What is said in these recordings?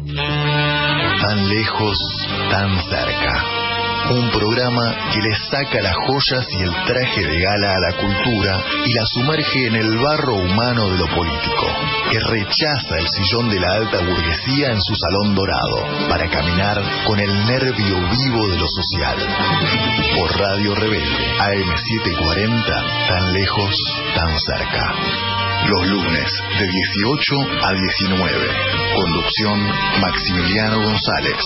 Tan lejos, tan cerca. Un programa que le saca las joyas y el traje de gala a la cultura y la sumerge en el barro humano de lo político, que rechaza el sillón de la alta burguesía en su salón dorado para caminar con el nervio vivo de lo social. Por Radio Rebelde, AM740, tan lejos, tan cerca. Los lunes de 18 a 19. Conducción Maximiliano González.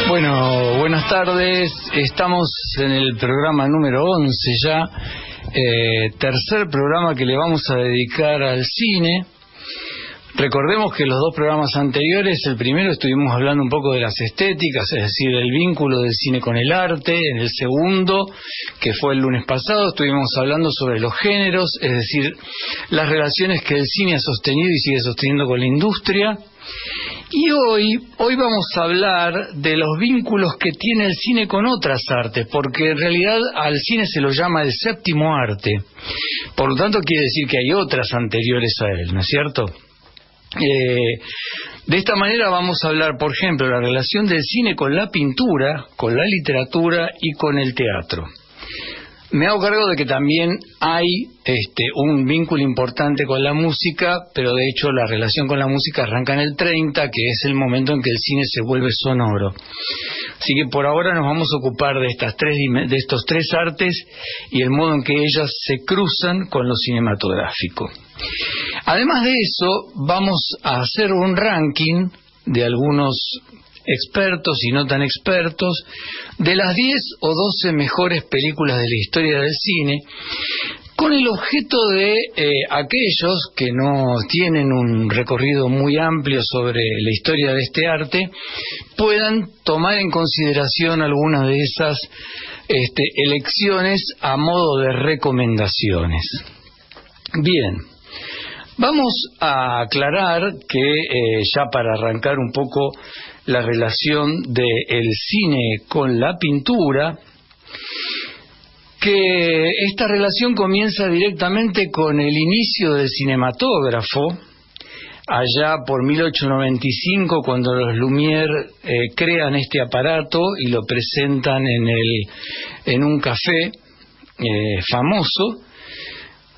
Bueno, buenas tardes. Estamos en el programa número 11 ya. Tercer programa que le vamos a dedicar al cine. Recordemos que los dos programas anteriores, el primero estuvimos hablando un poco de las estéticas, es decir, el vínculo del cine con el arte. En el segundo, que fue el lunes pasado, estuvimos hablando sobre los géneros, es decir, las relaciones que el cine ha sostenido y sigue sosteniendo con la industria. Y hoy vamos a hablar de los vínculos que tiene el cine con otras artes, porque en realidad al cine se lo llama el séptimo arte. Por lo tanto, quiere decir que hay otras anteriores a él, ¿no es cierto? De esta manera vamos a hablar, por ejemplo, la relación del cine con la pintura, con la literatura y con el teatro. Me hago cargo de que también hay un vínculo importante con la música, pero de hecho la relación con la música arranca en el 30, que es el momento en que el cine se vuelve sonoro. Así que por ahora nos vamos a ocupar de estos tres artes y el modo en que ellas se cruzan con lo cinematográfico. Además de eso, vamos a hacer un ranking de algunos expertos y no tan expertos de las 10 o 12 mejores películas de la historia del cine, con el objeto de aquellos que no tienen un recorrido muy amplio sobre la historia de este arte puedan tomar en consideración algunas de esas elecciones a modo de recomendaciones. Bien, vamos a aclarar que ya para arrancar un poco la relación del cine con la pintura, que esta relación comienza directamente con el inicio del cinematógrafo, allá por 1895, cuando los Lumière crean este aparato y lo presentan en un café famoso.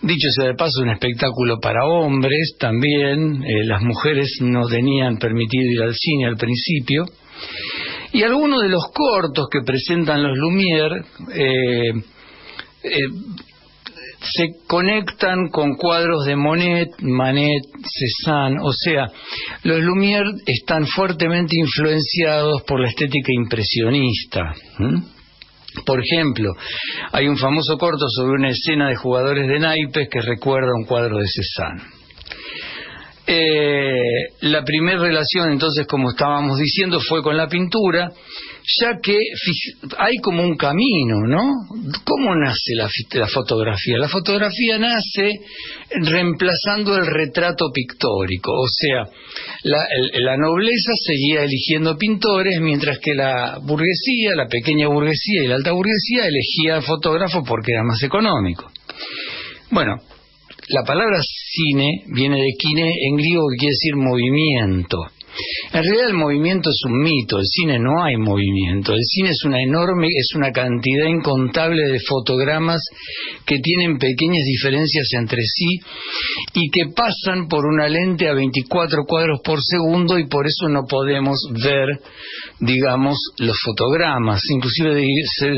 Dicho sea de paso, un espectáculo para hombres también. Las mujeres no tenían permitido ir al cine al principio. Y algunos de los cortos que presentan los Lumière se conectan con cuadros de Monet, Manet, Cézanne. O sea, los Lumière están fuertemente influenciados por la estética impresionista. Por ejemplo, hay un famoso corto sobre una escena de jugadores de naipes que recuerda un cuadro de Cézanne. La primera relación, entonces, como estábamos diciendo, fue con la pintura, ya que hay como un camino, ¿no? ¿Cómo nace la fotografía? La fotografía nace reemplazando el retrato pictórico, o sea, la nobleza seguía eligiendo pintores, mientras que la burguesía, la pequeña burguesía y la alta burguesía elegían fotógrafos porque era más económico. Bueno, la palabra cine viene de kine en griego, que quiere decir movimiento. En realidad el movimiento es un mito, el cine no hay movimiento, el cine es una cantidad incontable de fotogramas que tienen pequeñas diferencias entre sí y que pasan por una lente a 24 cuadros por segundo y por eso no podemos ver, digamos, los fotogramas. Inclusive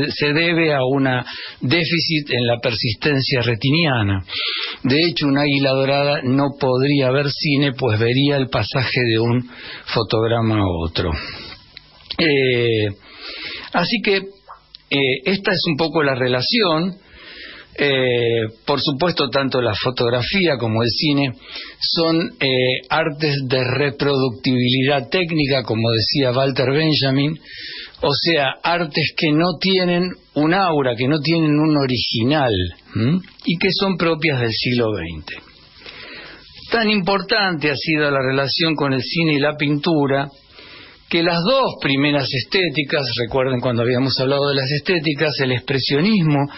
se debe a una déficit en la persistencia retiniana. De hecho, un águila dorada no podría ver cine, pues vería el pasaje de un fotograma a otro. Así que esta es un poco la relación. Por supuesto, tanto la fotografía como el cine son artes de reproductibilidad técnica, como decía Walter Benjamin, o sea, artes que no tienen un aura, que no tienen un original, y que son propias del siglo XX. Tan importante ha sido la relación con el cine y la pintura, que las dos primeras estéticas, recuerden cuando habíamos hablado de las estéticas, el expresionismo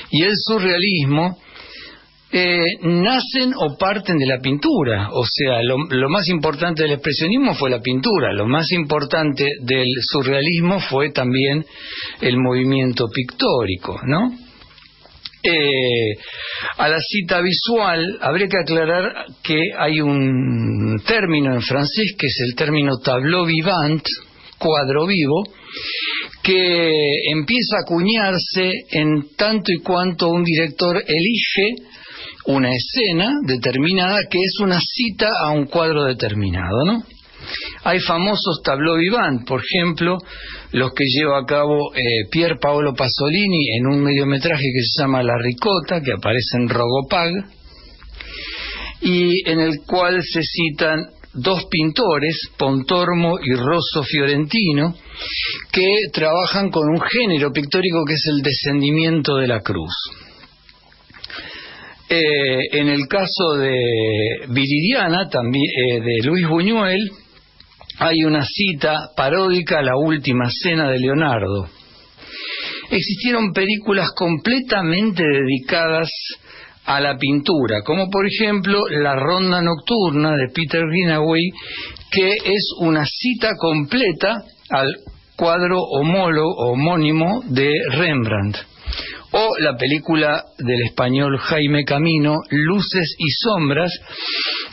y el surrealismo, nacen o parten de la pintura. O sea, lo más importante del expresionismo fue la pintura, lo más importante del surrealismo fue también el movimiento pictórico, ¿no? A la cita visual habría que aclarar que hay un término en francés que es el término tableau vivant, cuadro vivo, que empieza a acuñarse en tanto y cuanto un director elige una escena determinada que es una cita a un cuadro determinado, ¿no? Hay famosos tableau vivant, por ejemplo, los que lleva a cabo Pier Paolo Pasolini en un mediometraje que se llama La Ricota, que aparece en Rogopag, y en el cual se citan dos pintores, Pontormo y Rosso Fiorentino, que trabajan con un género pictórico que es el descendimiento de la cruz. En el caso de Viridiana, también de Luis Buñuel, hay una cita paródica a La Última Cena de Leonardo. Existieron películas completamente dedicadas a la pintura, como por ejemplo La Ronda Nocturna de Peter Greenaway, que es una cita completa al cuadro homónimo de Rembrandt. O la película del español Jaime Camino, Luces y Sombras,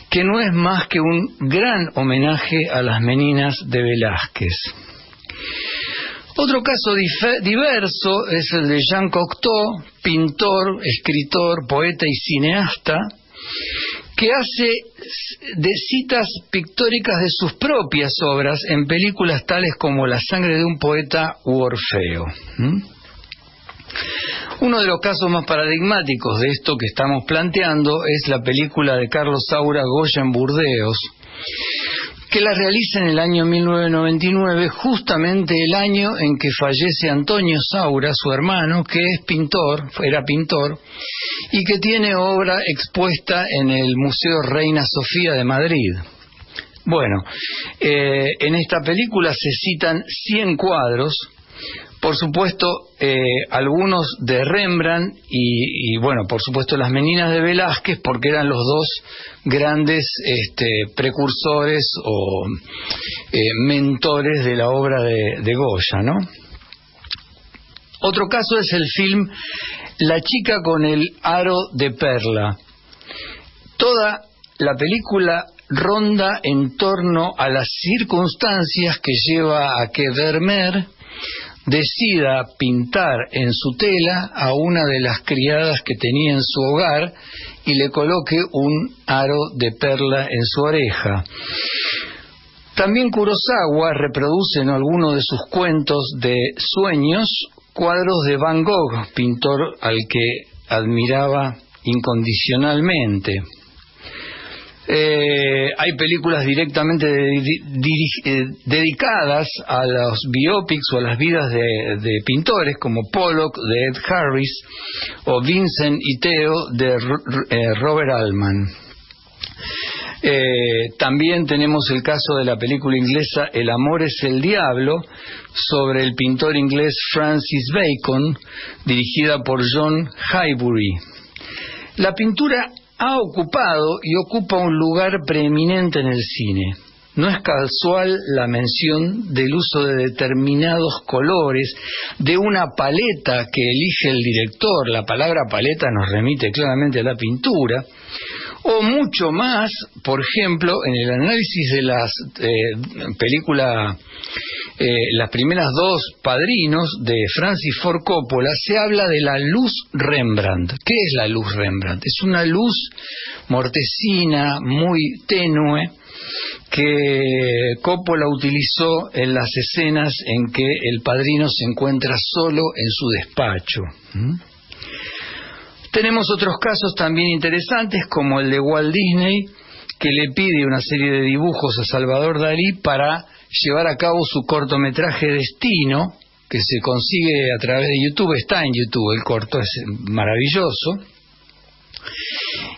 que no es más que un gran homenaje a las Meninas de Velázquez. Otro caso diverso es el de Jean Cocteau, pintor, escritor, poeta y cineasta, que hace de citas pictóricas de sus propias obras en películas tales como La sangre de un poeta u Orfeo. Uno de los casos más paradigmáticos de esto que estamos planteando es la película de Carlos Saura, Goya en Burdeos, que la realiza en el año 1999, justamente el año en que fallece Antonio Saura, su hermano, que era pintor, y que tiene obra expuesta en el Museo Reina Sofía de Madrid. Bueno, en esta película se citan 100 cuadros, por supuesto, algunos de Rembrandt y bueno, por supuesto las Meninas de Velázquez, porque eran los dos grandes precursores o mentores de la obra de Goya, ¿no? Otro caso es el film La chica con el aro de perla. Toda la película ronda en torno a las circunstancias que lleva a que Vermeer decida pintar en su tela a una de las criadas que tenía en su hogar y le coloque un aro de perla en su oreja. También Kurosawa reproduce en algunos de sus cuentos de sueños cuadros de Van Gogh, pintor al que admiraba incondicionalmente. Hay películas directamente dedicadas a los biopics o a las vidas de pintores como Pollock de Ed Harris o Vincent y Theo de Robert Altman. También tenemos el caso de la película inglesa El amor es el diablo, sobre el pintor inglés Francis Bacon, dirigida por John Highbury. La pintura ha ocupado y ocupa un lugar preeminente en el cine. No es casual la mención del uso de determinados colores, de una paleta que elige el director. La palabra paleta nos remite claramente a la pintura. O mucho más, por ejemplo, en el análisis de las películas, las primeras dos Padrinos de Francis Ford Coppola, se habla de la luz Rembrandt. ¿Qué es la luz Rembrandt? Es una luz mortecina, muy tenue, que Coppola utilizó en las escenas en que el Padrino se encuentra solo en su despacho. Tenemos otros casos también interesantes, como el de Walt Disney, que le pide una serie de dibujos a Salvador Dalí para llevar a cabo su cortometraje Destino, que se consigue a través de YouTube. Está en YouTube, el corto es maravilloso.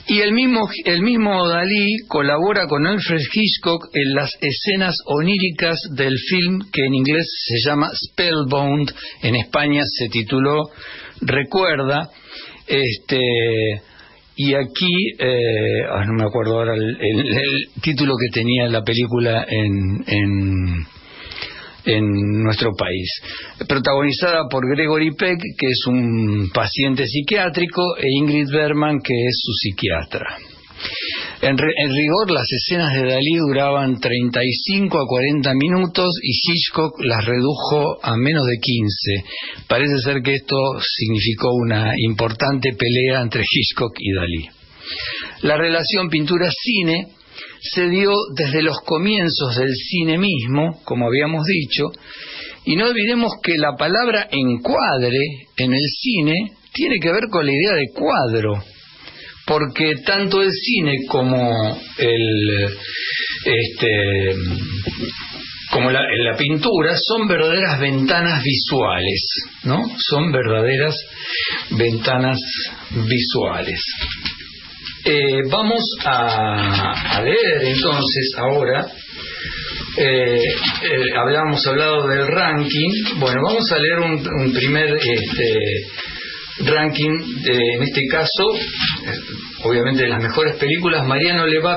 Y el mismo Dalí colabora con Alfred Hitchcock en las escenas oníricas del film, que en inglés se llama Spellbound, en España se tituló Recuerda, y aquí, no me acuerdo ahora el título que tenía la película en nuestro país, protagonizada por Gregory Peck, que es un paciente psiquiátrico, e Ingrid Bergman, que es su psiquiatra. En rigor, las escenas de Dalí duraban 35 a 40 minutos y Hitchcock las redujo a menos de 15. Parece ser que esto significó una importante pelea entre Hitchcock y Dalí. La relación pintura-cine se dio desde los comienzos del cine mismo, como habíamos dicho, y no olvidemos que la palabra encuadre en el cine tiene que ver con la idea de cuadro, porque tanto el cine como la pintura son verdaderas ventanas visuales, ¿no? Son verdaderas ventanas visuales. Vamos a leer entonces ahora. Habíamos hablado del ranking. Bueno, vamos a leer un primer ranking, en este caso, obviamente de las mejores películas.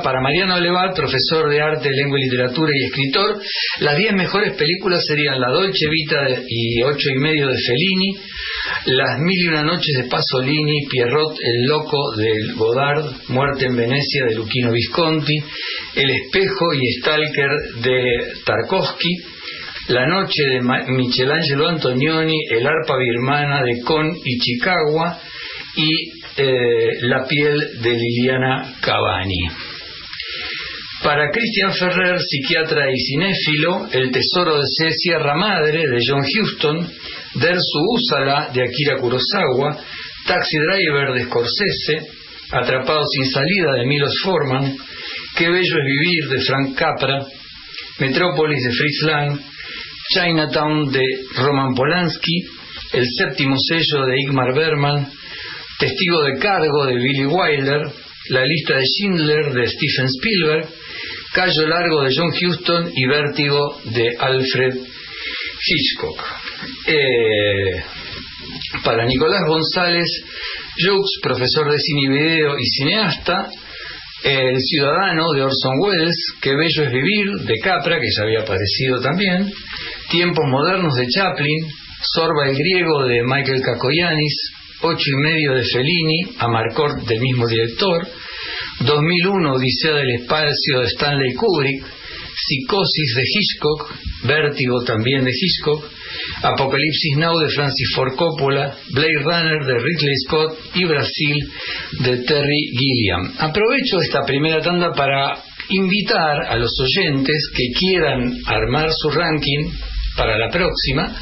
Para Mariano Levat, profesor de arte, lengua y literatura y escritor, las 10 mejores películas serían La Dolce Vita y 8 y medio de Fellini, Las Mil y una noches de Pasolini, Pierrot el loco de Godard, Muerte en Venecia de Luchino Visconti, El espejo y Stalker de Tarkovsky, La noche de Michelangelo Antonioni, El arpa birmana de Kon Ichikawa y La piel de Liliana Cavani. Para Christian Ferrer, psiquiatra y cinéfilo, El tesoro de Sierra Madre de John Huston, Dersu Úsala de Akira Kurosawa, Taxi Driver de Scorsese, Atrapado sin salida de Milos Forman, Qué bello es vivir de Frank Capra, Metrópolis de Fritz Lang, Chinatown de Roman Polanski, El séptimo sello de Ingmar Bergman, Testigo de cargo de Billy Wilder, La lista de Schindler de Steven Spielberg, Cayo largo de John Huston y Vértigo de Alfred Hitchcock. Para Nicolás González Jux, profesor de cine y video y cineasta, El ciudadano de Orson Welles, Qué bello es vivir de Capra, que ya había aparecido también, Tiempos modernos de Chaplin, Sorba el griego de Michael Kakoyanis, 8 y medio de Fellini, Amarcord del mismo director, 2001 Odisea del espacio de Stanley Kubrick, Psicosis de Hitchcock, Vértigo también de Hitchcock, Apocalipsis Now de Francis Ford Coppola, Blade Runner de Ridley Scott y Brasil de Terry Gilliam. Aprovecho esta primera tanda para invitar a los oyentes que quieran armar su ranking para la próxima,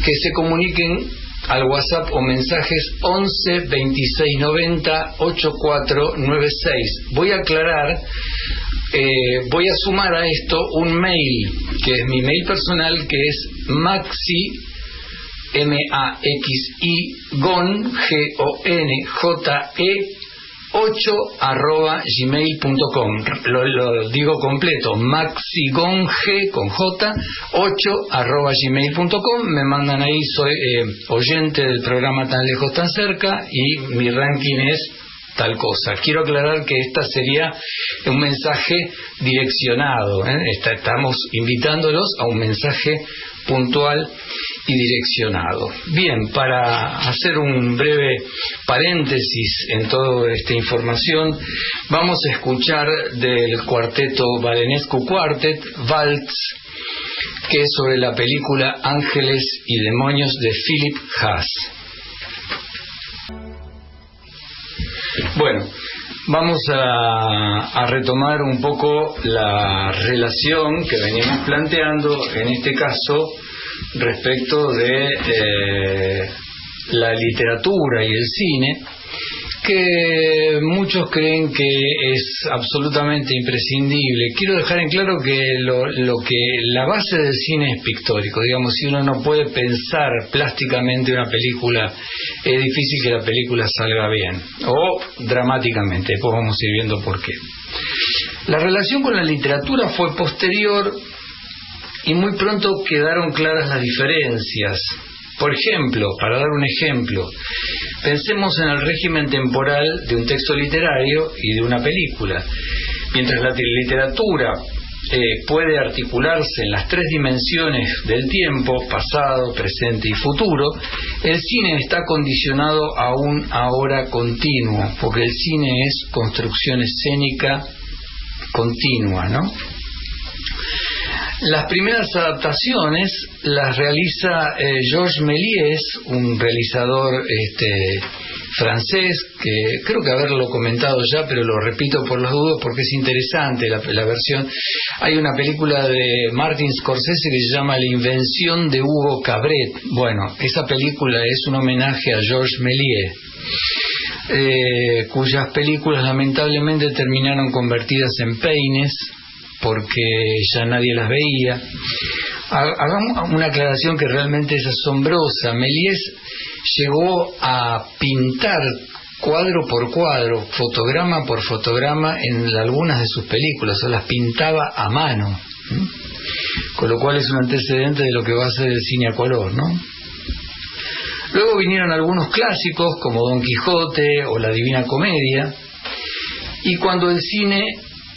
que se comuniquen al WhatsApp o mensajes 11 26 90 8496. Voy a aclarar, voy a sumar a esto un mail, que es mi mail personal, que es maxi, M-A-X-I, gon, G-O-N-J-E, 8@gmail.com. Lo digo completo, maxigong con J 8@gmail.com. Me mandan ahí, soy oyente del programa Tan Lejos Tan Cerca y mi ranking es tal cosa. Quiero aclarar que esta sería un mensaje direccionado, estamos invitándolos a un mensaje puntual y direccionado. Bien, para hacer un breve paréntesis en toda esta información, vamos a escuchar del cuarteto Balenescu Quartet, Waltz, que es sobre la película Ángeles y Demonios de Philip Haas. Bueno, vamos a retomar un poco la relación que veníamos planteando, en este caso, respecto de la literatura y el cine, que muchos creen que es absolutamente imprescindible. Quiero dejar en claro que la base del cine es pictórico. Digamos, si uno no puede pensar plásticamente una película, es difícil que la película salga bien, o dramáticamente. Después vamos a ir viendo por qué. La relación con la literatura fue posterior y muy pronto quedaron claras las diferencias Por ejemplo, para dar un ejemplo, pensemos en el régimen temporal de un texto literario y de una película. Mientras la literatura puede articularse en las tres dimensiones del tiempo, pasado, presente y futuro, el cine está condicionado a un ahora continuo, porque el cine es construcción escénica continua, ¿no? Las primeras adaptaciones las realiza Georges Méliès, un realizador francés, que creo que haberlo comentado ya, pero lo repito por las dudas porque es interesante la versión. Hay una película de Martin Scorsese que se llama La invención de Hugo Cabret. Bueno, esa película es un homenaje a Georges Méliès, cuyas películas lamentablemente terminaron convertidas en peines porque ya nadie las veía. Hagamos una aclaración que realmente es asombrosa. Méliès llegó a pintar cuadro por cuadro, fotograma por fotograma en algunas de sus películas, o las pintaba a mano, con lo cual es un antecedente de lo que va a ser el cine a color, ¿no? Luego vinieron algunos clásicos como Don Quijote o La Divina Comedia, y cuando el cine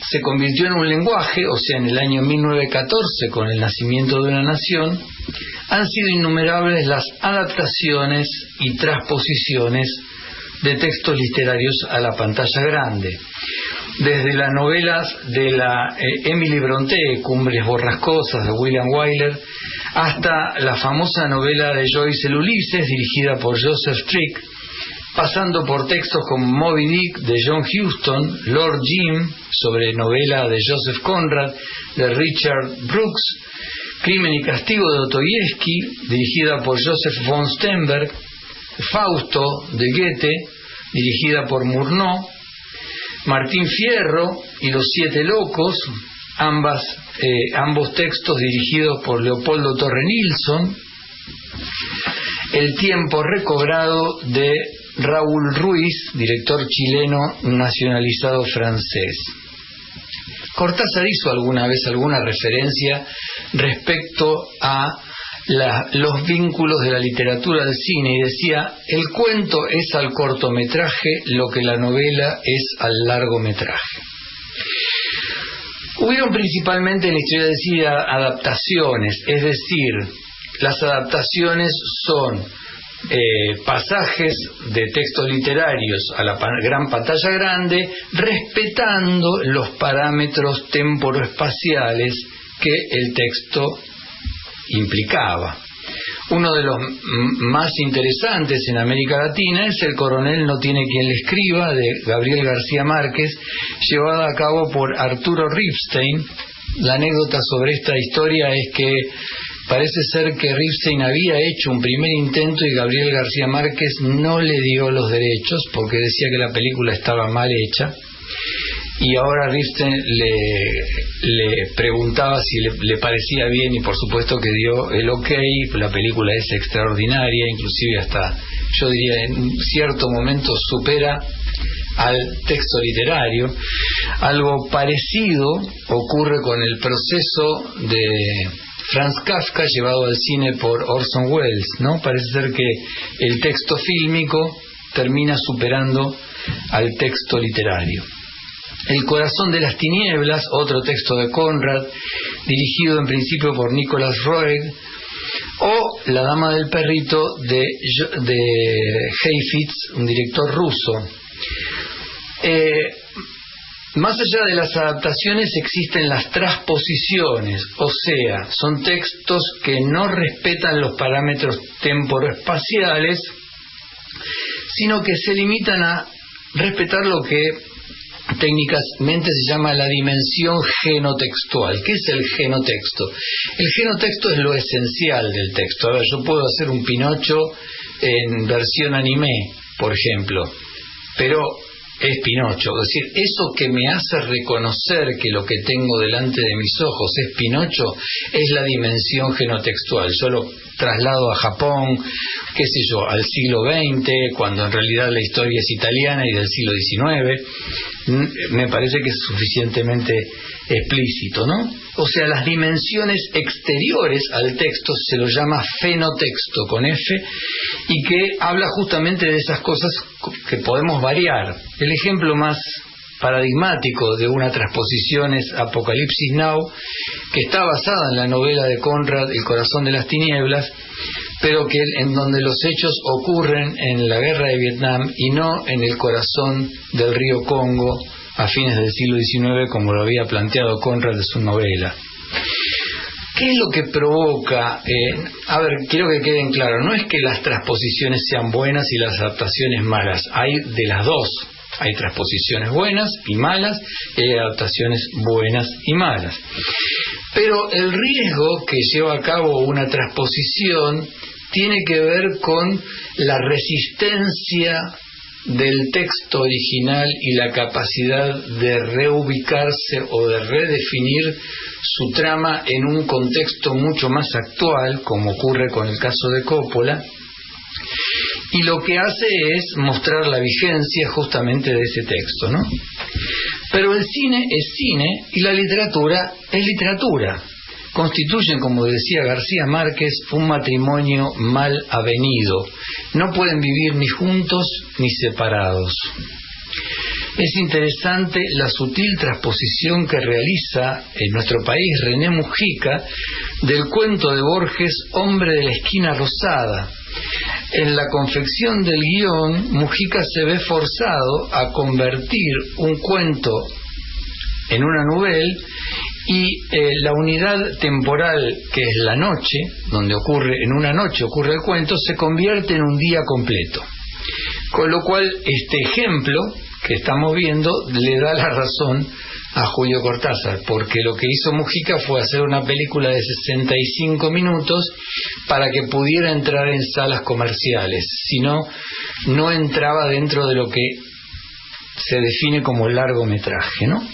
se convirtió en un lenguaje, o sea, en el año 1914, con el nacimiento de una nación, han sido innumerables las adaptaciones y transposiciones de textos literarios a la pantalla grande. Desde las novelas de la Emily Brontë, Cumbres Borrascosas, de William Wyler, hasta la famosa novela de Joyce, El Ulises, dirigida por Joseph Trick, pasando por textos como Moby Dick de John Huston, Lord Jim, sobre novela de Joseph Conrad, de Richard Brooks, Crimen y Castigo de Dostoyevsky, dirigida por Joseph von Sternberg, Fausto de Goethe, dirigida por Murnau, Martín Fierro y Los Siete Locos, ambos textos dirigidos por Leopoldo Torre Nilsson, El tiempo recobrado de Raúl Ruiz, director chileno nacionalizado francés. Cortázar hizo alguna vez alguna referencia respecto a los vínculos de la literatura al cine y decía: el cuento es al cortometraje lo que la novela es al largometraje. Hubieron principalmente en la historia del cine adaptaciones, es decir, las adaptaciones son pasajes de textos literarios a la gran pantalla grande, respetando los parámetros temporoespaciales que el texto implicaba. Uno de los más interesantes en América Latina es El coronel no tiene quien le escriba, de Gabriel García Márquez, llevada a cabo por Arturo Ripstein. La anécdota sobre esta historia es que parece ser que Ripstein había hecho un primer intento y Gabriel García Márquez no le dio los derechos porque decía que la película estaba mal hecha, y ahora Ripstein le preguntaba si le parecía bien y por supuesto que dio el ok. La película es extraordinaria, inclusive hasta, yo diría, en cierto momento supera al texto literario. Algo parecido ocurre con el proceso de Franz Kafka llevado al cine por Orson Welles, ¿no? Parece ser que el texto fílmico termina superando al texto literario. El corazón de las tinieblas, otro texto de Conrad, dirigido en principio por Nicholas Roeg, o La dama del perrito de Heifetz, un director ruso. Más allá de las adaptaciones existen las transposiciones, o sea, son textos que no respetan los parámetros temporoespaciales, sino que se limitan a respetar lo que técnicamente se llama la dimensión genotextual. ¿Qué es el genotexto? El genotexto es lo esencial del texto. A ver, yo puedo hacer un Pinocho en versión anime, por ejemplo, pero es Pinocho. Es decir, eso que me hace reconocer que lo que tengo delante de mis ojos es Pinocho es la dimensión genotextual. Yo lo traslado a Japón, qué sé yo, al siglo XX, cuando en realidad la historia es italiana y del siglo XIX, me parece que es suficientemente explícito, ¿no? O sea, las dimensiones exteriores al texto se lo llama fenotexto con F, y que habla justamente de esas cosas que podemos variar. El ejemplo más paradigmático de una transposición es Apocalipsis Now, que está basada en la novela de Conrad, El corazón de las tinieblas, pero que en donde los hechos ocurren en la guerra de Vietnam y no en el corazón del río Congo a fines del siglo XIX, como lo había planteado Conrad en su novela. ¿Qué es lo que provoca? A ver, quiero que queden claro, no es que las transposiciones sean buenas y las adaptaciones malas, hay de las dos. Hay transposiciones buenas y malas, y hay adaptaciones buenas y malas. Pero el riesgo que lleva a cabo una transposición tiene que ver con la resistencia del texto original y la capacidad de reubicarse o de redefinir su trama en un contexto mucho más actual, como ocurre con el caso de Coppola, y lo que hace es mostrar la vigencia justamente de ese texto, ¿no? Pero el cine es cine y la literatura es literatura. Constituyen, como decía García Márquez, un matrimonio mal avenido. No pueden vivir ni juntos ni separados. Es interesante la sutil transposición que realiza en nuestro país René Mujica del cuento de Borges Hombre de la esquina rosada. En la confección del guión, Mujica se ve forzado a convertir un cuento en una novela y la unidad temporal, que es la noche, donde en una noche ocurre el cuento, se convierte en un día completo. Con lo cual, este ejemplo que estamos viendo le da la razón a Julio Cortázar, porque lo que hizo Mujica fue hacer una película de 65 minutos para que pudiera entrar en salas comerciales, si no, no entraba dentro de lo que se define como largometraje, ¿no?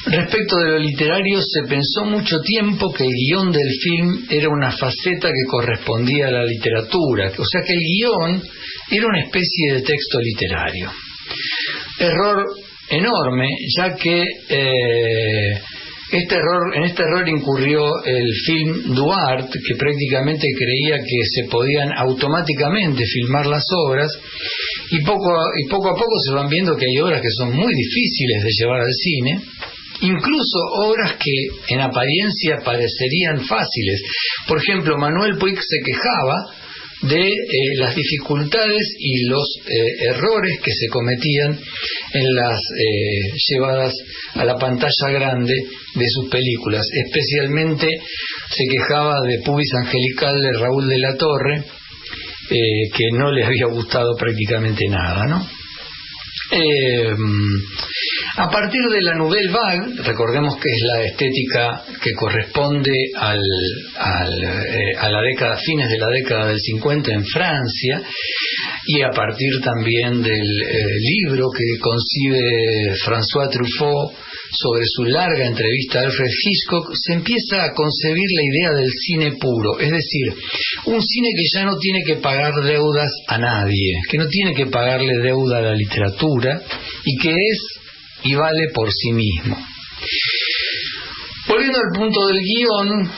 Respecto de lo literario, se pensó mucho tiempo que el guión del film era una faceta que correspondía a la literatura, o sea que el guión era una especie de texto literario. Error enorme, ya que en este error incurrió el film Duarte, que prácticamente creía que se podían automáticamente filmar las obras, y poco a poco se van viendo que hay obras que son muy difíciles de llevar al cine, incluso obras que en apariencia parecerían fáciles. Por ejemplo, Manuel Puig se quejaba de las dificultades y los errores que se cometían en las llevadas a la pantalla grande de sus películas. Especialmente se quejaba de Pubis Angelical de Raúl de la Torre, que no le había gustado prácticamente nada, ¿no? A partir de la Nouvelle Vague, recordemos que es la estética que corresponde a la década, fines de la década del 50 en Francia, y a partir también del libro que concibe François Truffaut sobre su larga entrevista a Alfred Hitchcock, se empieza a concebir la idea del cine puro, es decir, un cine que ya no tiene que pagar deudas a nadie, que no tiene que pagarle deuda a la literatura y que es y vale por sí mismo. Volviendo al punto del guión,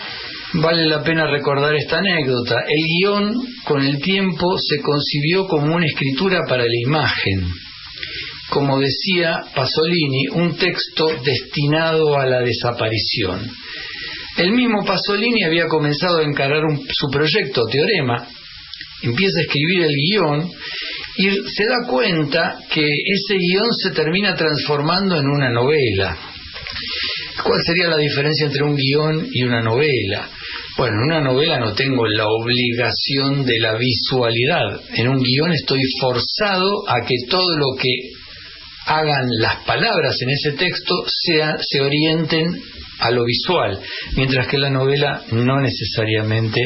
vale la pena recordar esta anécdota. El guión, con el tiempo, se concibió como una escritura para la imagen. Como decía Pasolini, un texto destinado a la desaparición. El mismo Pasolini había comenzado a encarar su proyecto Teorema, empieza a escribir el guión y se da cuenta que ese guión se termina transformando en una novela. ¿Cuál sería la diferencia entre un guión y una novela? Bueno, en una novela no tengo la obligación de la visualidad. En un guión estoy forzado a que todo lo que hagan las palabras en ese texto se orienten a lo visual, mientras que en la novela no necesariamente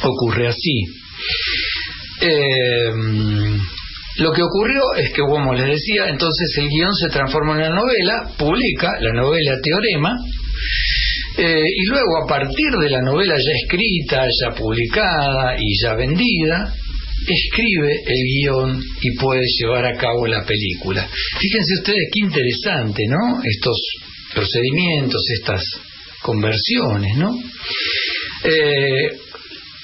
ocurre así. Lo que ocurrió es que, como les decía, entonces el guión se transforma en una novela, publica la novela Teorema, Y luego, a partir de la novela ya escrita, ya publicada y ya vendida, escribe el guión y puede llevar a cabo la película. Fíjense ustedes qué interesante, ¿no? Estos procedimientos, estas conversiones, ¿no?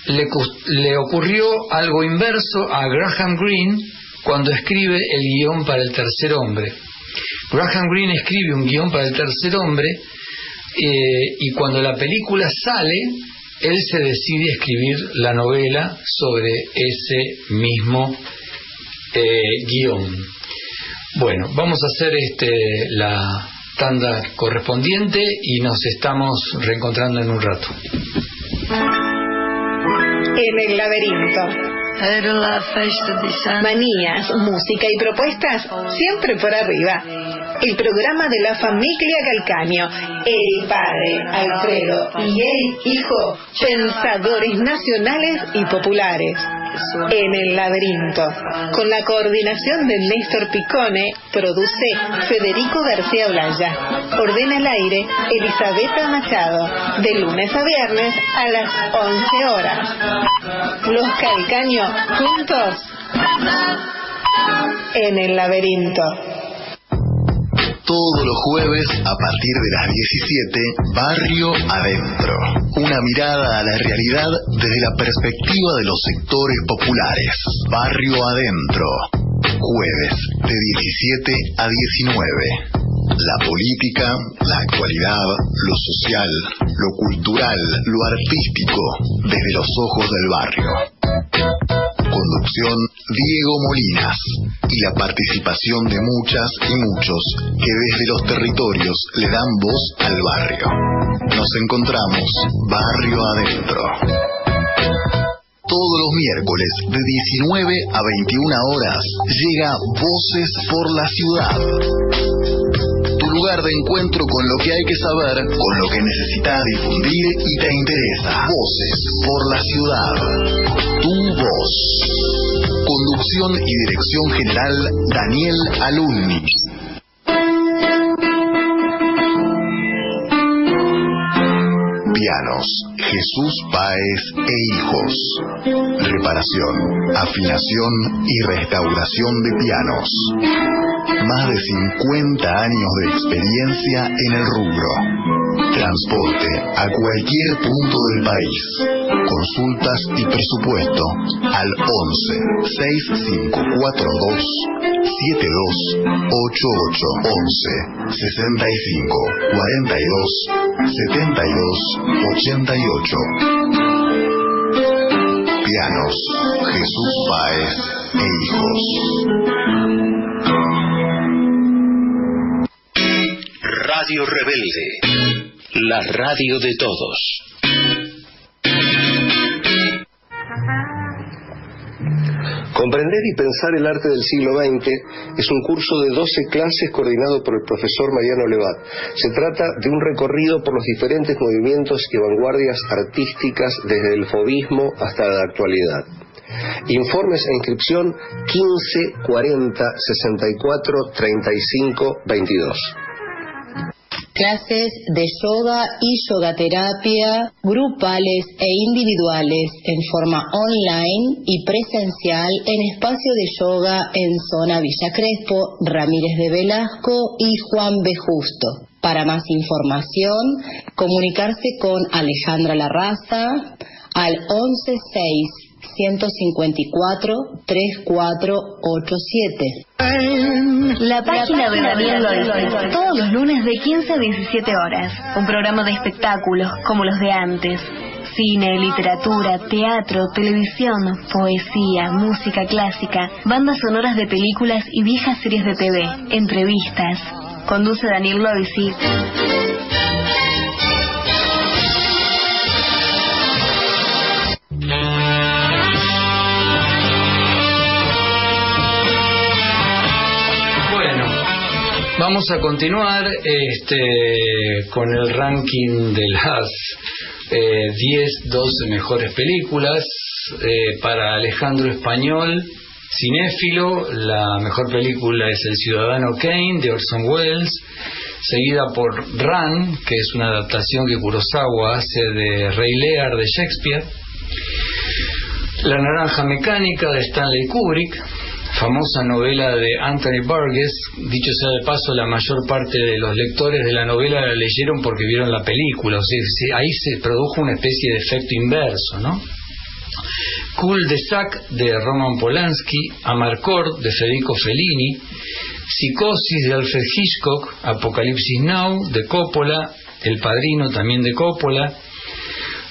Le ocurrió algo inverso a Graham Greene cuando escribe el guión para El tercer hombre. Graham Greene escribe un guión para El tercer hombre y cuando la película sale, él se decide a escribir la novela sobre ese mismo guión. Bueno, vamos a hacer la tanda correspondiente y nos estamos reencontrando en un rato. En el laberinto. Manías, música y propuestas siempre por arriba. El programa de la familia Calcaño. El padre, Alfredo, y el hijo, pensadores nacionales y populares. En el laberinto. Con la coordinación de Néstor Picone, produce Federico García Olaya. Ordena al aire Elisabetta Machado. De lunes a viernes a las 11 horas. Los Calcaños juntos en el laberinto. Todos los jueves, a partir de las 17, Barrio Adentro. Una mirada a la realidad desde la perspectiva de los sectores populares. Barrio Adentro. Jueves, de 17 a 19. La política, la actualidad, lo social, lo cultural, lo artístico, desde los ojos del barrio. Conducción Diego Molinas y la participación de muchas y muchos que desde los territorios le dan voz al barrio. Nos encontramos Barrio Adentro. Todos los miércoles de 19 a 21 horas llega Voces por la Ciudad. Tu lugar de encuentro con lo que hay que saber, con lo que necesitas difundir y te interesa. Voces por la Ciudad. Tu voz. Conducción y dirección general Daniel Alunni. Pianos Jesús Páez e Hijos. Reparación, afinación y restauración de pianos. Más de 50 años de experiencia en el rubro. Transporte a cualquier punto del país. Consultas y presupuesto al 11 6542 7288 11 65 42 72 88. Pianos Jesús Páez e Hijos. Radio Rebelde, la radio de todos. Comprender y pensar el arte del siglo XX es un curso de 12 clases coordinado por el profesor Mariano Levat. Se trata de un recorrido por los diferentes movimientos y vanguardias artísticas desde el fauvismo hasta la actualidad. Informes e inscripción 15 40 64 35 22. Clases de yoga y yogaterapia, grupales e individuales en forma online y presencial en espacio de yoga en zona Villa Crespo, Ramírez de Velasco y Juan B. Justo. Para más información, comunicarse con Alejandra Larraza al 116 154 3487. La página de Daniel Lois, todos los lunes de 15 a 17 horas. Un programa de espectáculos como los de antes. Cine, literatura, teatro, televisión, poesía, música clásica, bandas sonoras de películas y viejas series de TV, entrevistas. Conduce Daniel Loisi. Vamos a continuar con el ranking de las 10, 12 mejores películas. Para Alejandro Español, cinéfilo, la mejor película es El Ciudadano Kane, de Orson Welles, seguida por Ran, que es una adaptación que Kurosawa hace de Rey Lear de Shakespeare, La Naranja Mecánica de Stanley Kubrick, famosa novela de Anthony Burgess. Dicho sea de paso, la mayor parte de los lectores de la novela la leyeron porque vieron la película, o sea, ahí se produjo una especie de efecto inverso, ¿no? Cul-de-sac de Roman Polanski, Amarcord de Federico Fellini, Psicosis de Alfred Hitchcock, Apocalipsis Now de Coppola, El Padrino también de Coppola,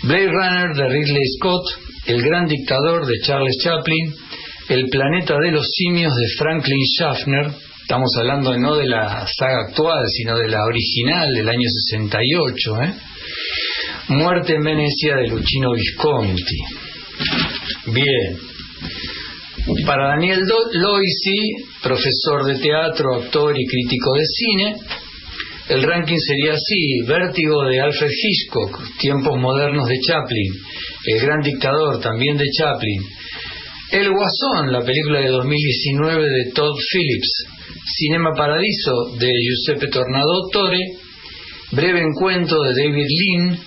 Blade Runner de Ridley Scott, El Gran Dictador de Charles Chaplin, El Planeta de los Simios de Franklin Schaffner. Estamos hablando no de la saga actual, sino de la original del año 68, Muerte en Venecia de Luchino Visconti. Bien. Para Daniel Loisi, profesor de teatro, actor y crítico de cine, el ranking sería así: Vértigo de Alfred Hitchcock, Tiempos Modernos de Chaplin, El Gran Dictador también de Chaplin, El Guasón, la película de 2019 de Todd Phillips, Cinema Paradiso de Giuseppe Tornatore, Breve Encuentro de David Lean,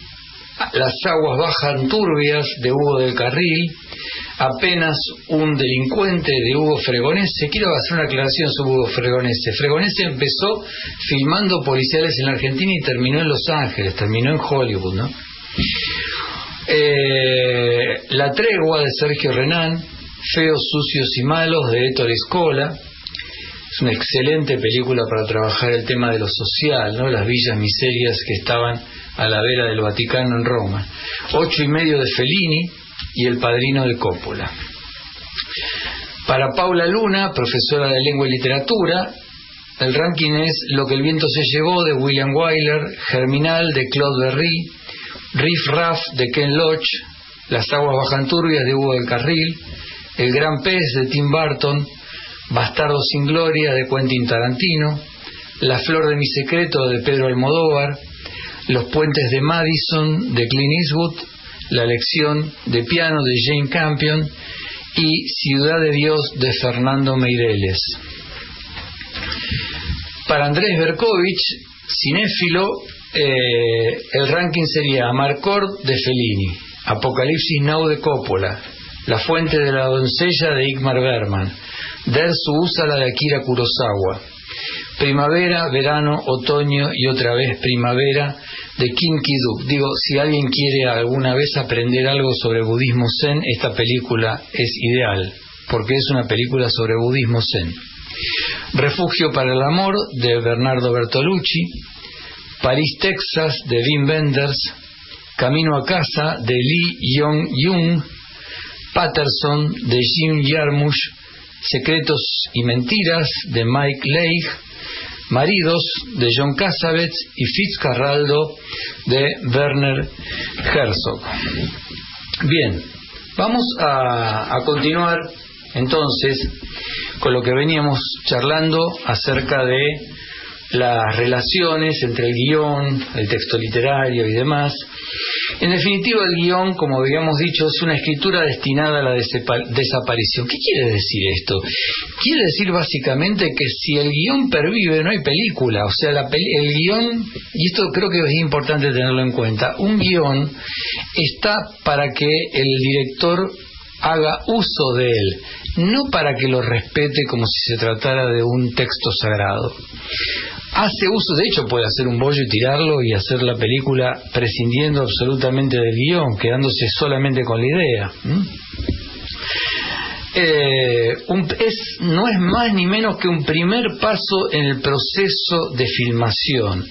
Las Aguas Bajan Turbias de Hugo del Carril, Apenas un Delincuente de Hugo Fregonese. Quiero hacer una aclaración sobre Hugo Fregonese. Fregonese empezó filmando policiales en la Argentina y terminó en Los Ángeles, terminó en Hollywood, ¿no? La Tregua de Sergio Renán, Feos, Sucios y Malos de Ettore Scola. Es una excelente película para trabajar el tema de lo social, ¿no? Las villas miserias que estaban a la vera del Vaticano en Roma. 8 y medio de Fellini y El Padrino de Coppola. Para Paula Luna, profesora de Lengua y Literatura, el ranking es Lo que el viento se llevó de William Wyler, Germinal de Claude Berry, Riff Raff de Ken Loach, Las Aguas Bajan Turbias de Hugo del Carril, El Gran Pez de Tim Burton, Bastardo sin Gloria de Quentin Tarantino, La Flor de mi Secreto de Pedro Almodóvar, Los Puentes de Madison de Clint Eastwood, La Lección de Piano de Jane Campion y Ciudad de Dios de Fernando Meireles. Para Andrés Berkovich, cinéfilo, el ranking sería Amarcord de Fellini, Apocalipsis Now de Coppola, La Fuente de la Doncella de Ingmar Bergman, Der Úsala de Akira Kurosawa, Primavera, Verano, Otoño y otra vez Primavera de Kim Ki-duk. Digo, si alguien quiere alguna vez aprender algo sobre budismo zen, esta película es ideal, porque es una película sobre budismo zen. Refugio para el Amor de Bernardo Bertolucci, París, Texas de Wim Wenders, Camino a Casa de Lee Yong-jung, Patterson de Jim Jarmusch, Secretos y Mentiras de Mike Leigh, Maridos de John Cassavetes y Fitzcarraldo de Werner Herzog. Bien, vamos a continuar entonces con lo que veníamos charlando acerca de las relaciones entre el guión, el texto literario y demás. En definitiva, el guión, como habíamos dicho, es una escritura destinada a la desaparición. ¿Qué quiere decir esto? Quiere decir básicamente que si el guión pervive, no hay película. O sea, el guión, y esto creo que es importante tenerlo en cuenta, un guión está para que el director haga uso de él, no para que lo respete como si se tratara de un texto sagrado. Hace uso, de hecho puede hacer un bollo y tirarlo y hacer la película prescindiendo absolutamente del guión, quedándose solamente con la idea. No es más ni menos que un primer paso en el proceso de filmación.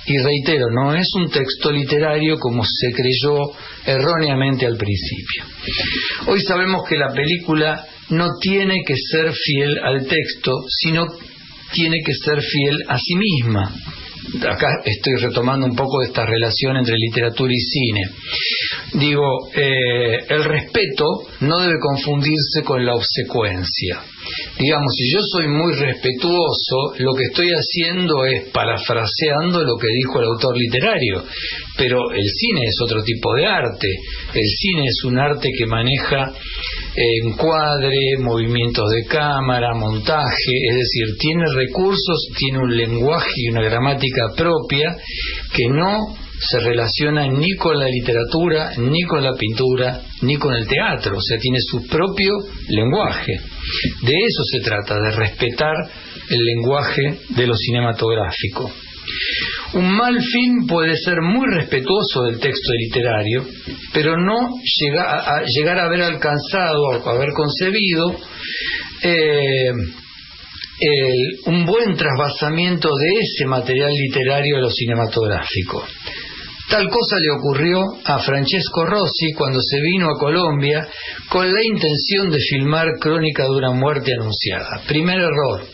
Y reitero, no es un texto literario como se creyó erróneamente al principio. Hoy sabemos que la película no tiene que ser fiel al texto, sino tiene que ser fiel a sí misma. Acá estoy retomando un poco de esta relación entre literatura y cine. Digo, el respeto no debe confundirse con la obsecuencia. Digamos, si yo soy muy respetuoso, lo que estoy haciendo es parafraseando lo que dijo el autor literario. Pero el cine es otro tipo de arte. El cine es un arte que maneja encuadre, movimientos de cámara, montaje, es decir, tiene recursos, tiene un lenguaje y una gramática propia que no se relaciona ni con la literatura, ni con la pintura, ni con el teatro, o sea, tiene su propio lenguaje. De eso se trata, de respetar el lenguaje de lo cinematográfico. Un mal film puede ser muy respetuoso del texto literario, pero no llegar a haber alcanzado, a haber concebido un buen trasvasamiento de ese material literario a lo cinematográfico. Tal cosa le ocurrió a Francesco Rossi cuando se vino a Colombia con la intención de filmar Crónica de una muerte anunciada. Primer error.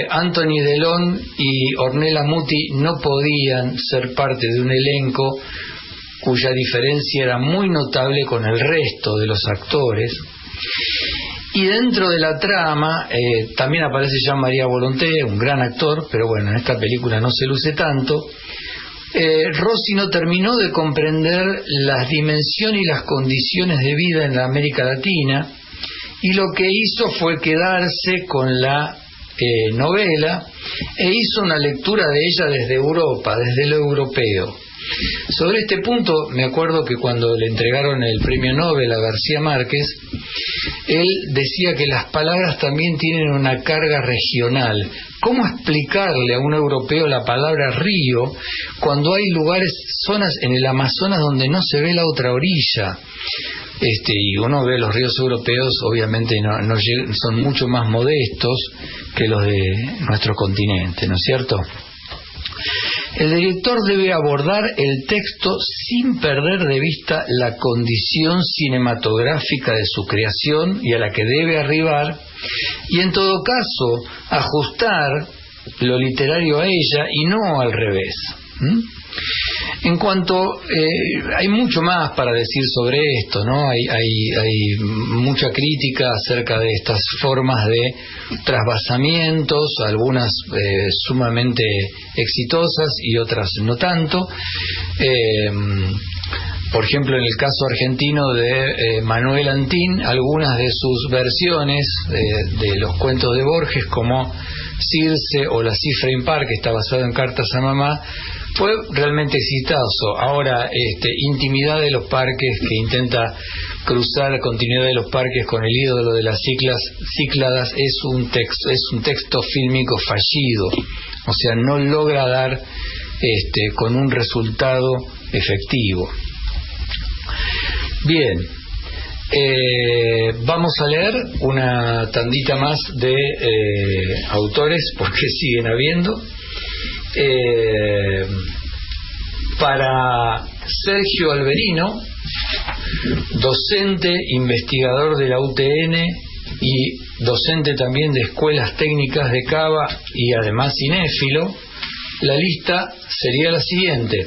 Anthony Delon y Ornella Muti no podían ser parte de un elenco cuya diferencia era muy notable con el resto de los actores. Y dentro de la trama también aparece Jean-Marie Volonté, un gran actor, pero bueno, en esta película no se luce tanto. Rossi no terminó de comprender las dimensiones y las condiciones de vida en la América Latina, y lo que hizo fue quedarse con la novela e hizo una lectura de ella desde Europa, desde lo europeo. Sobre este punto me acuerdo que cuando le entregaron el premio Nobel a García Márquez, él decía que las palabras también tienen una carga regional. ¿Cómo explicarle a un europeo la palabra río cuando hay lugares, zonas en el Amazonas donde no se ve la otra orilla? Y uno ve los ríos europeos, obviamente no son mucho más modestos que los de nuestro continente, ¿no es cierto? El director debe abordar el texto sin perder de vista la condición cinematográfica de su creación y a la que debe arribar, y en todo caso ajustar lo literario a ella y no al revés. En cuanto hay mucho más para decir sobre esto, ¿no? Hay mucha crítica acerca de estas formas de trasvasamientos, algunas sumamente exitosas y otras no tanto. Por ejemplo, en el caso argentino de Manuel Antín, algunas de sus versiones de los cuentos de Borges, como Circe o La cifra impar, que está basado en Cartas a mamá, fue realmente exitoso. Ahora, Intimidad de los parques, que intenta cruzar la continuidad de los parques con el ídolo de las Cícladas, es un texto fílmico fallido, o sea, no logra dar con un resultado efectivo. Bien, vamos a leer una tandita más de autores, porque siguen habiendo. Para Sergio Alberino, docente, investigador de la UTN y docente también de escuelas técnicas de Cava y además cinéfilo, la lista sería la siguiente: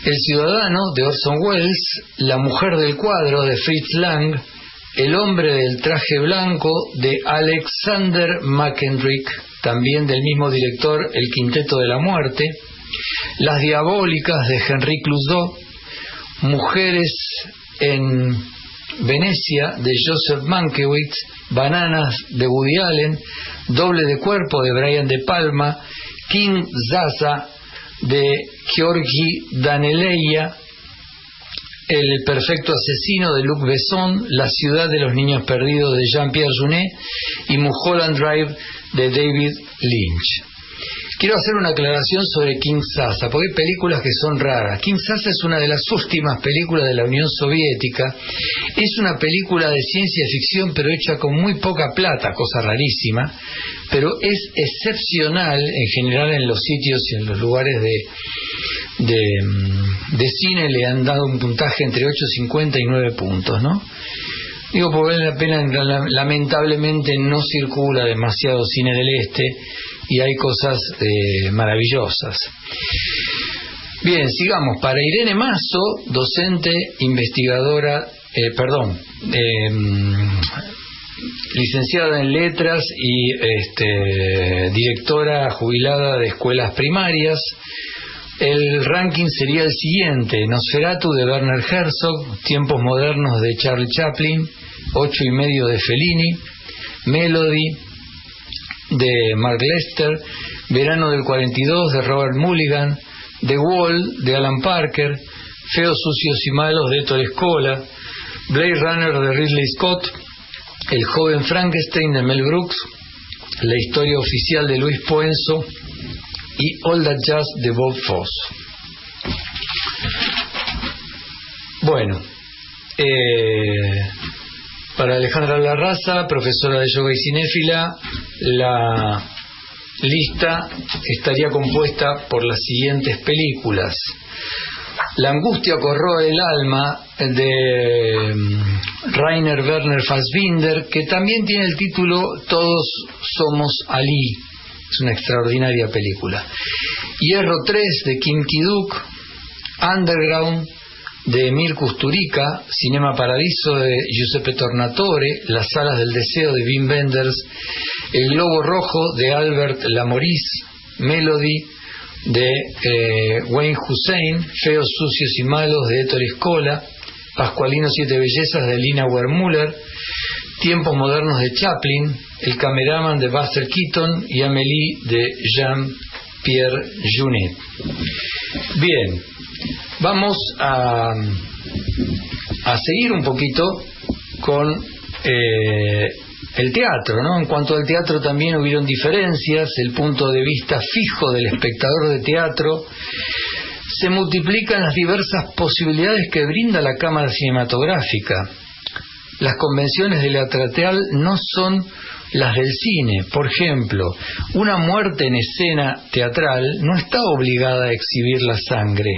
El ciudadano, de Orson Welles; La mujer del cuadro, de Fritz Lang; El hombre del traje blanco, de Alexander Mackenrick, también del mismo director, El quinteto de la muerte; Las diabólicas, de Henri Clouzot; Mujeres en Venecia, de Joseph Mankiewicz; Bananas, de Woody Allen; Doble de cuerpo, de Brian De Palma; King Zaza, de Georgi Daneleia; El perfecto asesino, de Luc Besson; La ciudad de los niños perdidos, de Jean-Pierre Jeunet; y Mulholland Drive, de David Lynch. Quiero hacer una aclaración sobre King Zaza, porque hay películas que son raras. King Zaza es una de las últimas películas de la Unión Soviética. Es una película de ciencia ficción, pero hecha con muy poca plata, cosa rarísima, pero es excepcional en general en los sitios y en los lugares de cine. Le han dado un puntaje entre 8.50 y 9 puntos, ¿no? Digo, porque vale la pena. Lamentablemente no circula demasiado cine del este y hay cosas maravillosas. Bien, sigamos. Para Irene Mazo, docente, investigadora, licenciada en letras y directora jubilada de escuelas primarias, El ranking sería el siguiente: Nosferatu de Werner Herzog, Tiempos modernos de Charlie Chaplin, 8,5 de Fellini, Melody de Mark Lester, Verano del 42 de Robert Mulligan, The Wall de Alan Parker, Feos, sucios y malos de Ettore Scola, Blade Runner de Ridley Scott, El joven Frankenstein de Mel Brooks, La historia oficial de Luis Poenzo y All That Jazz de Bob Fosse. Bueno, para Alejandra Larraza, profesora de yoga y cinéfila, la lista estaría compuesta por las siguientes películas: La angustia corroe el alma de Rainer Werner Fassbinder, que también tiene el título Todos somos Ali. Es una extraordinaria película. Hierro 3 de Kim Ki-duk, Underground de Emir Kusturica, Cinema Paradiso de Giuseppe Tornatore, Las alas del deseo de Wim Wenders, El globo rojo de Albert Lamoris, Melody de Wayne Hussein, Feos, sucios y malos de Ettore Scola, Pascualino Siete bellezas de Lina Wermuller, Tiempos modernos de Chaplin, El cameraman de Buster Keaton y Amélie de Jean-Pierre Jeunet. Bien, vamos a seguir un poquito con el teatro, ¿no? En cuanto al teatro también hubieron diferencias. El punto de vista fijo del espectador de teatro: se multiplican las diversas posibilidades que brinda la cámara cinematográfica. Las convenciones de la teatral no son las del cine. Por ejemplo, una muerte en escena teatral no está obligada a exhibir la sangre.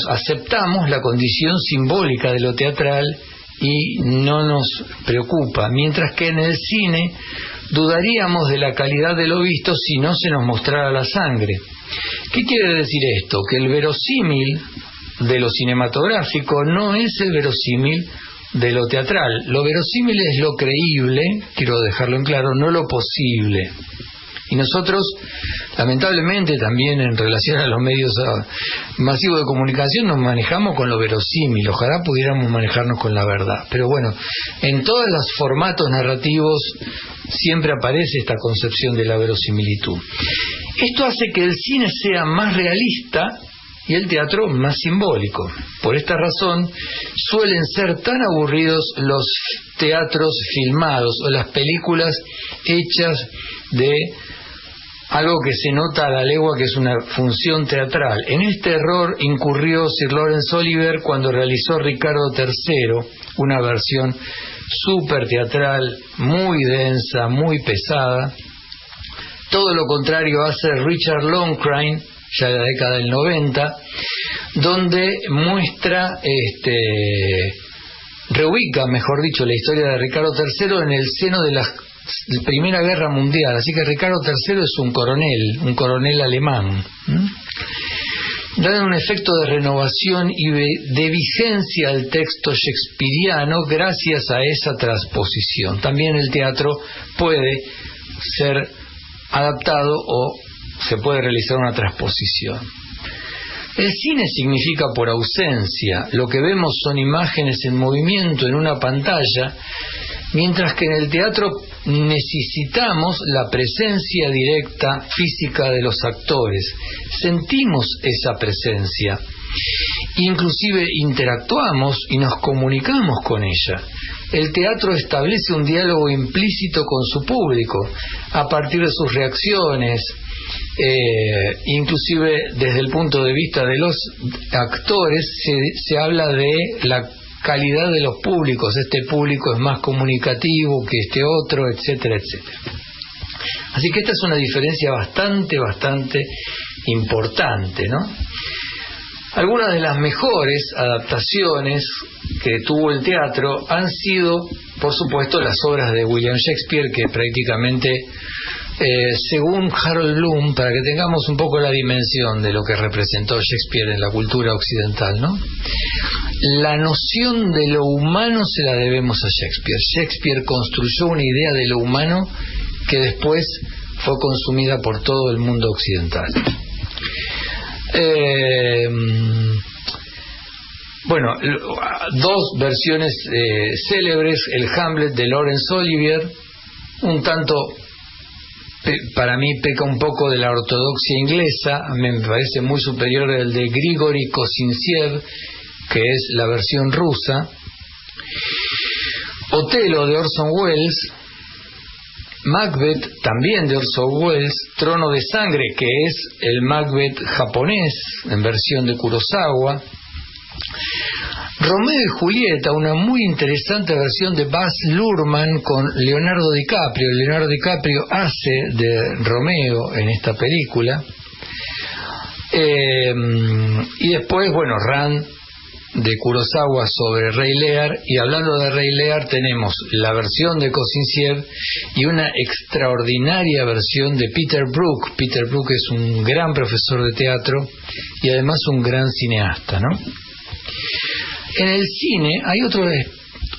Aceptamos la condición simbólica de lo teatral y no nos preocupa, mientras que en el cine dudaríamos de la calidad de lo visto si no se nos mostrara la sangre. ¿Qué quiere decir esto? Que el verosímil de lo cinematográfico no es el verosímil de lo teatral. Lo verosímil es lo creíble, quiero dejarlo en claro, no lo posible. Y nosotros, lamentablemente, también en relación a los medios masivos de comunicación, nos manejamos con lo verosímil. Ojalá pudiéramos manejarnos con la verdad. Pero bueno, en todos los formatos narrativos siempre aparece esta concepción de la verosimilitud. Esto hace que el cine sea más realista y el teatro más simbólico. Por esta razón, suelen ser tan aburridos los teatros filmados o las películas hechas de algo que se nota a la legua que es una función teatral. En este error incurrió Sir Laurence Olivier cuando realizó Ricardo III, una versión súper teatral, muy densa, muy pesada. Todo lo contrario hace Richard Loncraine, ya de la década del 90, donde muestra, reubica, mejor dicho, la historia de Ricardo III en el seno de la Primera Guerra Mundial. Así que Ricardo III es un coronel alemán. Dan un efecto de renovación y de vigencia al texto shakespeariano gracias a esa transposición. También el teatro puede ser adaptado o se puede realizar una transposición. El cine significa por ausencia. Lo que vemos son imágenes en movimiento en una pantalla, mientras que en el teatro necesitamos la presencia directa física de los actores. Sentimos esa presencia, inclusive interactuamos y nos comunicamos con ella. El teatro establece un diálogo implícito con su público a partir de sus reacciones, inclusive desde el punto de vista de los actores se habla de la calidad de los públicos. Este público es más comunicativo que este otro, etcétera, etcétera. Así que esta es una diferencia bastante importante, ¿no? Algunas de las mejores adaptaciones que tuvo el teatro han sido, por supuesto, las obras de William Shakespeare, que prácticamente, según Harold Bloom, para que tengamos un poco la dimensión de lo que representó Shakespeare en la cultura occidental, ¿no? La noción de lo humano se la debemos a Shakespeare. Shakespeare construyó una idea de lo humano que después fue consumida por todo el mundo occidental. Bueno, dos versiones célebres: el Hamlet de Laurence Olivier, un tanto, para mí peca un poco de la ortodoxia inglesa, me parece muy superior al de Grigory Kosintsiev, que es la versión rusa. Otelo de Orson Welles, Macbeth también de Orson Welles, Trono de Sangre, que es el Macbeth japonés en versión de Kurosawa, Romeo y Julieta, una muy interesante versión de Baz Luhrmann con Leonardo DiCaprio. Leonardo DiCaprio hace de Romeo en esta película. Y después, bueno, Ran de Kurosawa sobre Rey Lear. Y hablando de Rey Lear, tenemos la versión de Kosintsiev y una extraordinaria versión de Peter Brook. Peter Brook es un gran profesor de teatro y además un gran cineasta, ¿no? En el cine hay otra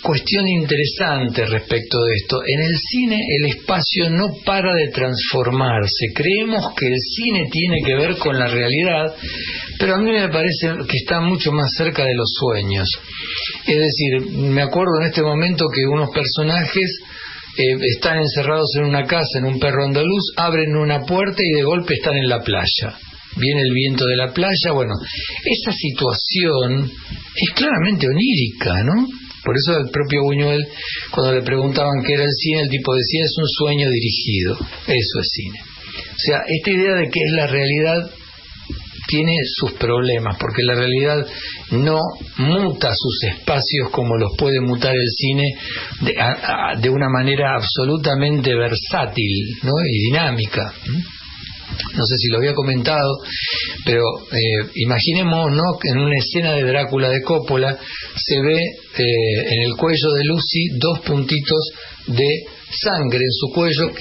cuestión interesante respecto de esto. En el cine el espacio no para de transformarse. Creemos que el cine tiene que ver con la realidad, pero a mí me parece que está mucho más cerca de los sueños. Es decir, me acuerdo en este momento que unos personajes están encerrados en una casa, en un perro andaluz, abren una puerta y de golpe están en la playa. Viene el viento de la playa. Bueno, esa situación es claramente onírica, ¿no? Por eso el propio Buñuel, cuando le preguntaban qué era el cine, el tipo decía: es un sueño dirigido. Eso es cine. O sea, esta idea de que es la realidad tiene sus problemas, porque la realidad no muta sus espacios como los puede mutar el cine de una manera absolutamente versátil, ¿no? Y dinámica. No sé si lo había comentado, pero imaginemos, ¿no?, que en una escena de Drácula de Coppola se ve en el cuello de Lucy dos puntitos de sangre en su cuello,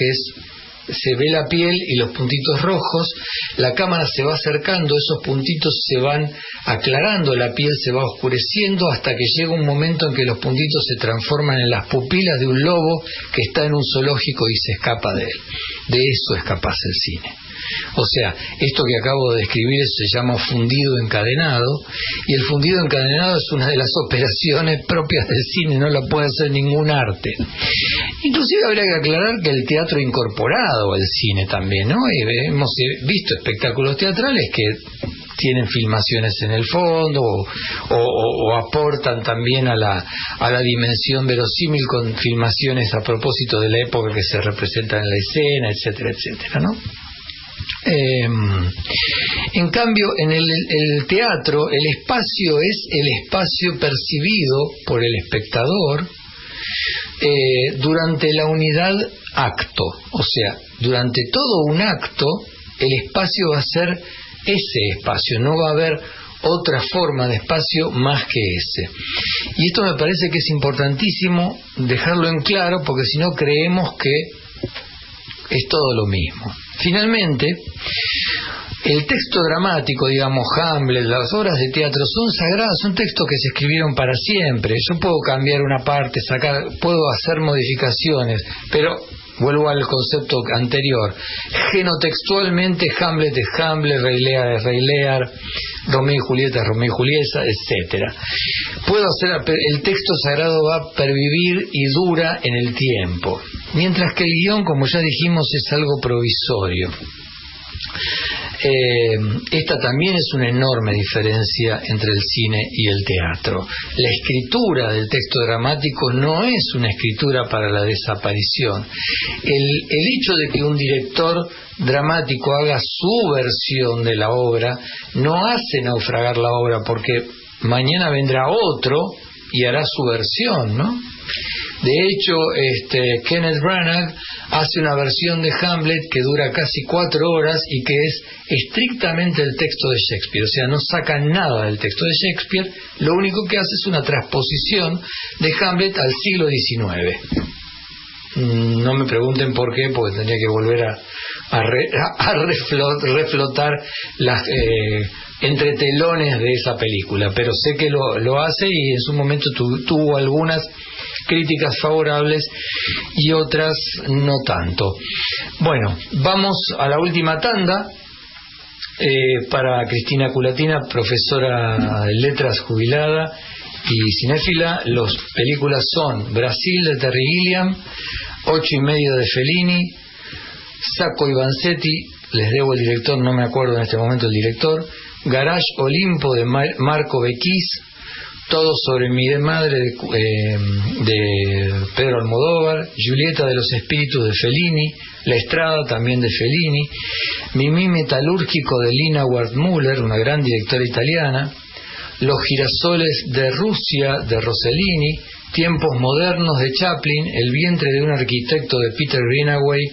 se ve la piel y los puntitos rojos, la cámara se va acercando, esos puntitos se van aclarando, la piel se va oscureciendo hasta que llega un momento en que los puntitos se transforman en las pupilas de un lobo que está en un zoológico y se escapa de él. De eso es capaz el cine. O sea, esto que acabo de describir se llama fundido encadenado, y el fundido encadenado es una de las operaciones propias del cine, no la puede hacer ningún arte. Inclusive habría que aclarar que el teatro incorporado al cine también, ¿no? Hemos visto espectáculos teatrales que tienen filmaciones en el fondo o aportan también a la dimensión verosímil con filmaciones a propósito de la época que se representa en la escena, etcétera, etcétera, ¿no? En cambio, en el teatro, el espacio es el espacio percibido por el espectador durante la unidad acto. O sea, durante todo un acto, el espacio va a ser ese espacio, no va a haber otra forma de espacio más que ese. Y esto me parece que es importantísimo dejarlo en claro, porque si no creemos que es todo lo mismo. Finalmente, el texto dramático, digamos, Hamlet, las obras de teatro son sagradas, son textos que se escribieron para siempre. Yo puedo cambiar una parte, puedo hacer modificaciones, pero vuelvo al concepto anterior. Genotextualmente, Hamlet es Hamlet, Rey Lear es Rey Lear, Romeo y Julieta es Romeo y Julieta, etcétera. El texto sagrado va a pervivir y dura en el tiempo, mientras que el guión, como ya dijimos, es algo provisorio. Esta también es una enorme diferencia entre el cine y el teatro. La escritura del texto dramático no es una escritura para la desaparición. El hecho de que un director dramático haga su versión de la obra no hace naufragar la obra, porque mañana vendrá otro y hará su versión, ¿no? De hecho, Kenneth Branagh hace una versión de Hamlet que dura casi 4 horas y que es estrictamente el texto de Shakespeare. O sea, no saca nada del texto de Shakespeare, lo único que hace es una transposición de Hamlet al siglo XIX. No me pregunten por qué, porque tendría que volver a reflotar las entretelones de esa película, pero sé que lo hace, y en su momento tuvo algunas críticas favorables y otras no tanto. Bueno, vamos a la última tanda. Para Cristina Culatina, profesora de letras jubilada y cinéfila, las películas son Brasil de Terry Gilliam, 8:30 de Fellini, Sacco y Vanzetti, les debo el director, no me acuerdo en este momento el director, Garage Olimpo de Marco Bequís, Todo sobre mi madre de Pedro Almodóvar, Julieta de los Espíritus de Fellini, La Estrada también de Fellini, Mimí Metalúrgico de Lina Wertmüller, una gran directora italiana, Los girasoles de Rusia de Rossellini, Tiempos modernos de Chaplin, El vientre de un arquitecto de Peter Greenaway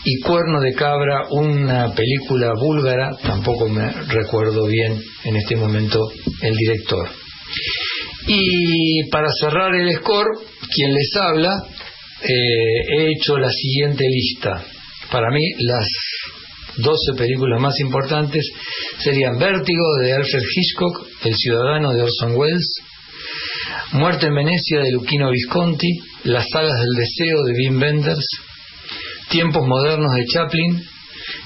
y Cuerno de cabra, una película búlgara, tampoco me recuerdo bien en este momento el director. Y para cerrar el score, quien les habla, he hecho la siguiente lista. Para mí las 12 películas más importantes serían Vértigo de Alfred Hitchcock, El ciudadano de Orson Welles, Muerte en Venecia de Luchino Visconti, Las alas del deseo de Wim Wenders, Tiempos modernos de Chaplin,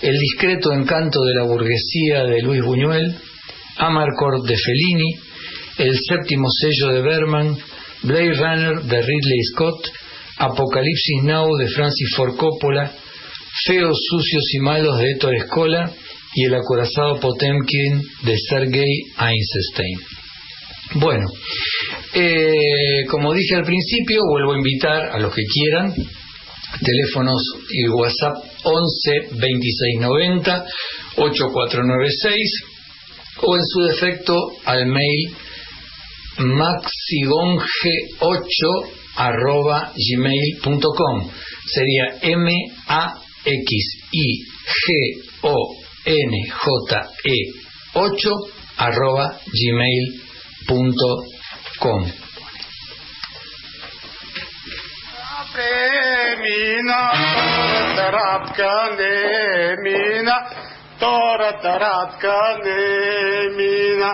El discreto encanto de la burguesía de Luis Buñuel, Amarcord de Fellini, El séptimo sello de Berman, Blade Runner de Ridley Scott, Apocalipsis Now de Francis Ford Coppola, Feos, sucios y malos de Ettore Scola y El acorazado Potemkin de Sergei Eisenstein. Bueno, como dije al principio, vuelvo a invitar a los que quieran, teléfonos y WhatsApp 11 26 90 8496 o en su defecto al mail maxigonge8@gmail.com. Sería MAXIGONGE8@gmail.com. Mina, Tora Taratka Nemina.